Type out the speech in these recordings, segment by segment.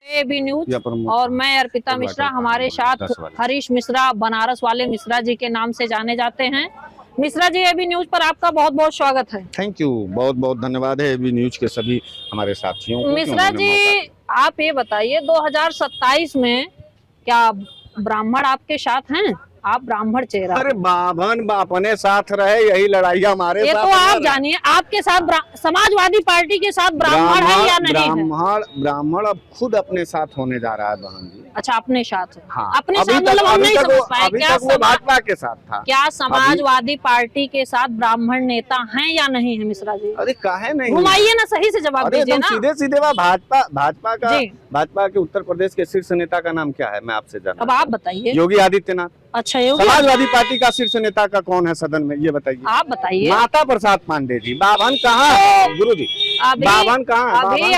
AB news और मैं अर्पिता मिश्रा। हमारे साथ हरीश मिश्रा, बनारस वाले मिश्रा जी के नाम से जाने जाते हैं। मिश्रा जी, एबी न्यूज पर आपका बहुत बहुत स्वागत है। थैंक यू, बहुत बहुत धन्यवाद है एबी न्यूज के सभी हमारे साथियों को। मिश्रा जी, आप ये बताइए 2027 में क्या ब्राह्मण आपके साथ हैं? आप ब्राह्मण चेहरा। अरे बाभन अपने साथ रहे, यही लड़ाई हमारे ये साथ। तो आप जानिए, आपके साथ समाजवादी पार्टी के साथ ब्राह्मण है या नहीं? ब्राह्मण अब खुद अपने साथ होने जा रहा है बहन जी। अच्छा, अपने साथ। हाँ, अपने साथ मतलब हम नहीं समझ पाए। क्या भाजपा के साथ था? क्या समाजवादी पार्टी के साथ ब्राह्मण नेता हैं या नहीं है मिश्रा जी? अरे काहे नहीं, घुमाइए ना, सही से जवाब दीजिए ना। सीधे सीधे भाजपा के उत्तर प्रदेश के शीर्ष नेता का नाम क्या है, मैं आपसे जानना। अब आप बताइए। योगी आदित्यनाथ। अच्छा, समाजवादी पार्टी का शीर्ष नेता का कौन है सदन में, ये बताइए। आप बताइए। माता प्रसाद पांडे जी। बाभन कहाँ है गुरु जी? बाभन कहाँ? अभी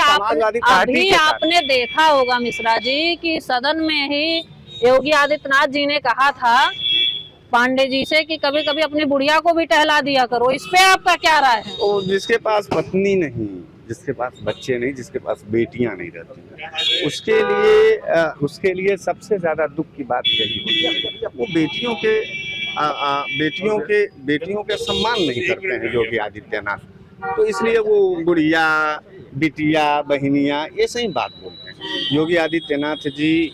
आपने देखा होगा मिश्रा जी कि सदन में ही योगी आदित्यनाथ जी ने कहा था पांडे जी से कि कभी कभी अपनी बुढ़िया को भी टहला दिया करो। इस पे आपका क्या राय है? तो जिसके पास पत्नी नहीं, जिसके पास बच्चे नहीं, जिसके पास बेटियां नहीं रहती, उसके लिए सबसे ज्यादा दुख की बात यही होती है जब वो बेटियों के सम्मान नहीं करते हैं योगी आदित्यनाथ। तो इसलिए वो बुढ़िया, बिटिया, बहनिया ये सही बात बोलते हैं। योगी आदित्यनाथ जी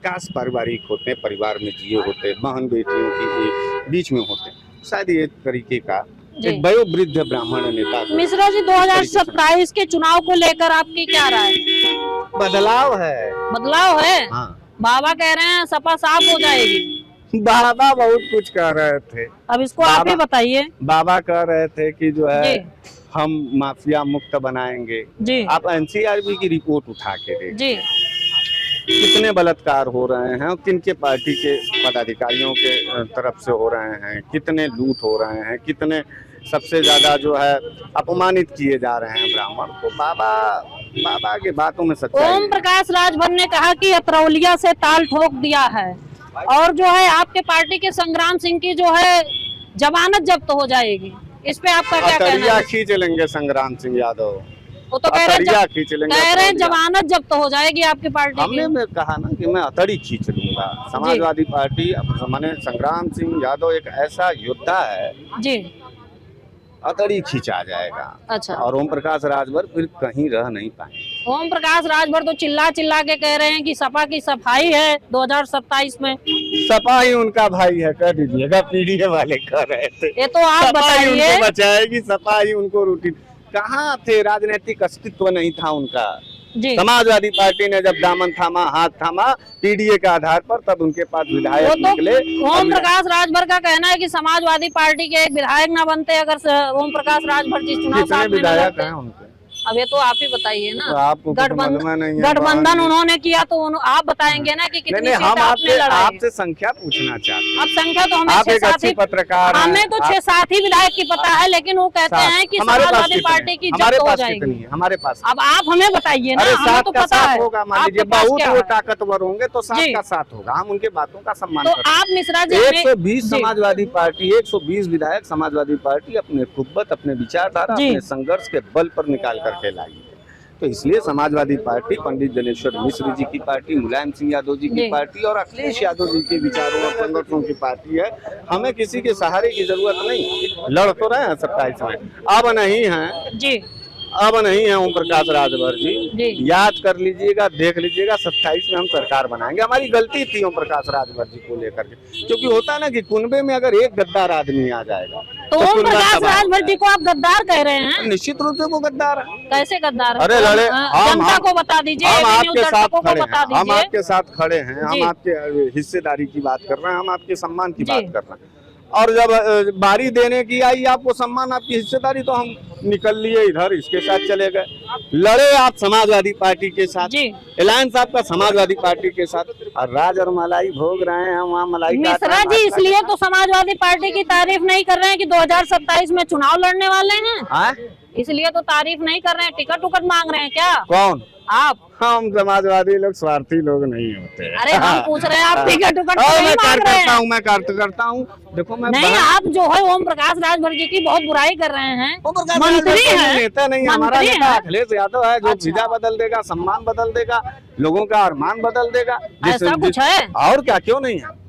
काश पारिवारिक होते, परिवार में जिए होते, बहन बेटियों के बीच में होते, शायद ये तरीके का एक वयोवृद्ध ब्राह्मण नेता। मिश्रा जी, 2027 के चुनाव को लेकर आपकी क्या राय? बदलाव है। बदलाव है? हाँ। बाबा कह रहे हैं सपा साफ हो जाएगी। बाबा बहुत कुछ कह रहे थे, अब इसको आप ही बताइए। बाबा कह रहे थे कि जो है हम माफिया मुक्त बनाएंगे जी। आप एनसीआरबी की रिपोर्ट उठा के देखिए, कितने बलात्कार हो रहे हैं, किनके पार्टी के पदाधिकारियों के तरफ से हो रहे हैं, कितने लूट हो रहे हैं, कितने सबसे ज्यादा जो है अपमानित किए जा रहे हैं ब्राह्मण को। बाबा की बातों में सच्चाई। ओम प्रकाश राजभर ने कहा कि अतरौलिया से ताल ठोक दिया है और जो है आपके पार्टी के संग्राम सिंह की जो है जमानत जब्त हो जाएगी। इस पे आपका क्या कहना है? खींच लेंगे संग्राम सिंह यादव। वो तो कह रहे हैं जमानत जब्त हो जाएगी आपकी पार्टी। हमने कहा ना कि मैं अतड़ी खींच लूंगा। समाजवादी पार्टी, माने संग्राम सिंह यादव एक ऐसा योद्धा है जी, अतड़ी खींचा जाएगा। अच्छा। और ओम प्रकाश राजभर फिर कहीं रह नहीं पाए। ओम प्रकाश राजभर तो चिल्ला चिल्ला के कह रहे हैं कि सपा की सफाई है 2027 में। सपा ही उनका भाई है, कह दीजिएगा। पीडीए वाले कह रहे थे ये तो आप बताइए। बचाएगी सपा ही उनको रोटी। कहाँ थे? राजनीतिक अस्तित्व नहीं था उनका। समाजवादी पार्टी ने जब दामन थामा, हाथ थामा पीडीए के आधार पर, तब उनके पास विधायक निकले। ओम प्रकाश राजभर का कहना है कि समाजवादी पार्टी के एक विधायक न बनते अगर ओम प्रकाश राजभर जी चुनाव साथ में विधायक हैं उनके। अब ये तो आप ही बताइए ना। आपको गठबंधन उन्होंने किया तो आप बताएंगे ना कि कितनी सीट आपने लड़ाई। आपसे संख्या पूछना चाहते हैं। अब संख्या तो हमें 6-7 पत्रकार, हमें तो 6-7 ही विधायक की पता है, लेकिन वो कहते हैं कि समाजवादी पार्टी की जब्त हो जाएगी। हमारे पास अब आप हमें बताइए ना, हमें तो पता है। मान लीजिए बहुत वो ताकतवर होंगे तो साथ का साथ होगा, हम उनके बातों का सम्मान तो आप मिश्रा जी 120 समाजवादी पार्टी, 120 विधायक समाजवादी पार्टी अपने कुव्वत, अपने विचारधारा, अपने संघर्ष के बल पर निकाल करके लाई है। तो इसलिए समाजवादी पार्टी पंडित जनेश्वर मिश्र जी की पार्टी, मुलायम सिंह यादव जी की पार्टी और अखिलेश यादव जी के विचारों और संगठनों की पार्टी है। हमें किसी के सहारे की जरूरत नहीं। लड़ तो रहे हैं 27 में, अब नहीं है जी, अब नहीं है ओम प्रकाश राजभर जी। याद कर लीजिएगा, देख लीजिएगा, 27 में हम सरकार बनाएंगे। हमारी गलती थी ओम प्रकाश राजभर जी को लेकर के, क्योंकि होता है ना कि कुनबे में अगर एक गद्दार आदमी आ जाएगा तो ओम प्रकाश राजभर जी को आप गद्दार कह रहे हैं? निश्चित रूप से वो गद्दार है। कैसे गद्दार? अरे लड़े, जनता को बता दीजिए, हम आपके साथ खड़े हैं, हम आपके साथ खड़े हैं, हम आपके हिस्सेदारी की बात कर रहे हैं, हम आपके सम्मान की बात कर रहे हैं। और जब बारी देने की आई आपको सम्मान, आपकी हिस्सेदारी, तो हम निकल लिए इधर, इसके साथ चले गए। लड़े आप समाजवादी पार्टी के साथ, अलायंस आपका समाजवादी पार्टी के साथ, और राज और मलाई भोग रहे हैं हम वहाँ मलाई। मिश्रा जी, इसलिए तो समाजवादी पार्टी की तारीफ नहीं कर रहे हैं कि 2027 में चुनाव लड़ने वाले हैं। इसलिए तो तारीफ नहीं कर रहे हैं, टिकट उकट मांग रहे हैं क्या? कौन? आप हम समाजवादी लोग स्वार्थी लोग नहीं होते। अरे हम पूछ रहे हैं आप टिकट उकट और नहीं मैं मांग रहे हैं। मैं कार्यकर्ता हूँ। देखो मैं नहीं, आप जो है ओम प्रकाश राजभर जी की बहुत बुराई कर रहे हैं। मंत्री है, नेता नहीं, हमारा मंत्री नेता हैं। अखिलेश यादव है, जो अच्छा। विजा बदल देगा, सम्मान बदल देगा, लोगों का अरमान बदल देगा। ऐसा कुछ है? और क्या, क्यों नहीं है।